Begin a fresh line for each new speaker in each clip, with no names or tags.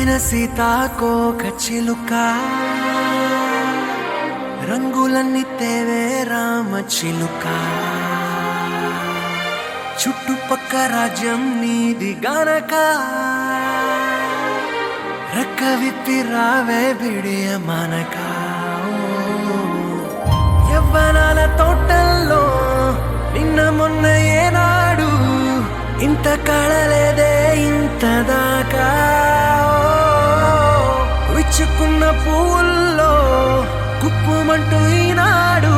అందమైన సీతాకోక చిలుక రంగులన్నీ తేవే రామ చిలుక చుట్టుపక్క రాజ్యం నీది గనక రెక్క విప్పి రావే బిడియ మనక యవ్వనాల తోటల్లో నిన్న మొన్న ఏనాడు ఇంత కళలేదే ఇంత దాకా విచ్చుకున్న పువ్వుల్లో కుప్పుమంటూ ఈనాడు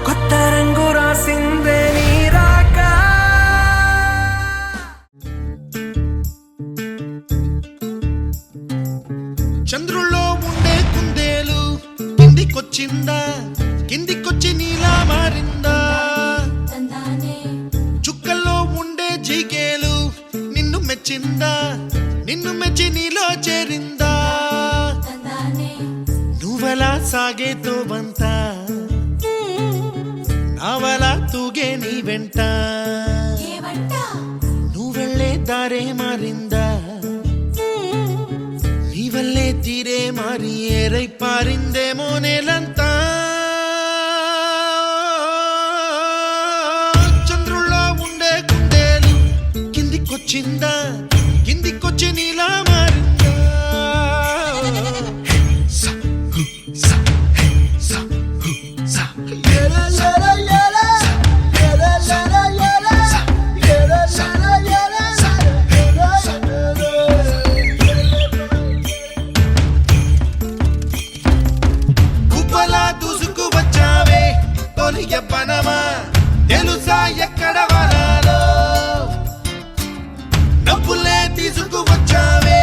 కొత్త రంగు రాసిందే నీ రాక
చంద్రుల్లో ఉండే కుందేలు కిందికొచ్చిందా కిందికొచ్చి నీలా మారిందా చుక్కల్లో ఉండే జిగేలు నిన్ను మెచ్చిందా నిన్ను మెచ్చి నీలో చేరిందా నువ్వలా సాగే తోవంత నావలా తూగే నీ వెంట నువ్వెళ్ళే దారే మారిందా నీ వల్లే తీరే మారి ఏరై పారిందేమో నేలంతా చంద్రుల్లో ఉండే కుందేలు కిందికొచ్చిందా కిందికొచ్చి నీలా మారిందా గుబ్బలా దూసుకు వచ్చావే తొలి యవ్వనమా తెలుసా ఎక్కడ వరాలో డబ్బులే తీసుకు వచ్చావే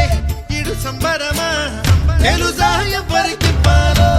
ఇడు సంబరమా తెలుసా ఎవరికి పాలో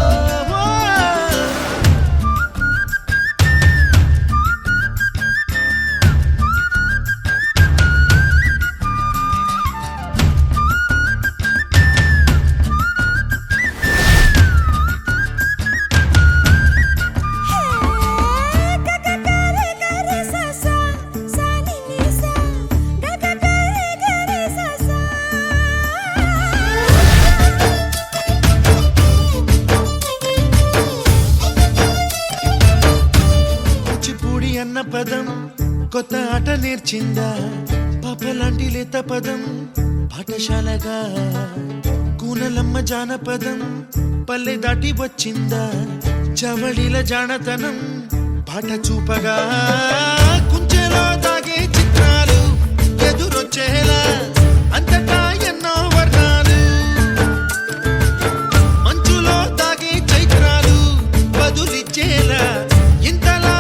అన్న పదం కొత్త ఆట నేర్చిందా పాపలాంటి లేత పదం పాఠశాలగా కూనలమ్మ జానపదం పల్లె దాటి వచ్చిందా చవళిల జానతనం పాట చూపగా కుంచెలో దాగే చిత్రాలు ఎదురొచ్చేలా అంతటా ఎన్నో వర్ణాలు మంచులో దాగే చైత్రాలు బదులిచ్చేలా ఇంతలా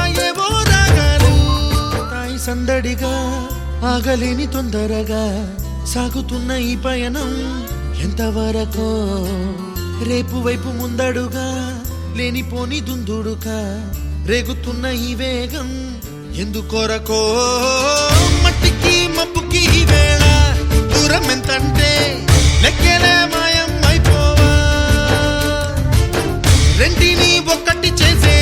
సందడిగా ఆగలేని తొందరగా సాగుతున్న ఈ పయనం ఎంతవరకో రేపు వైపు ముందడుగా లేనిపోని దుందుడుగా రేగుతున్న ఈ వేగం ఎందుకొరకో మట్టికి మబ్బుకి ఈ వేళ దూరం ఎంతంటే లెక్కలే మాయం అయిపోవా రెంటిని ఒక్కటి చేసే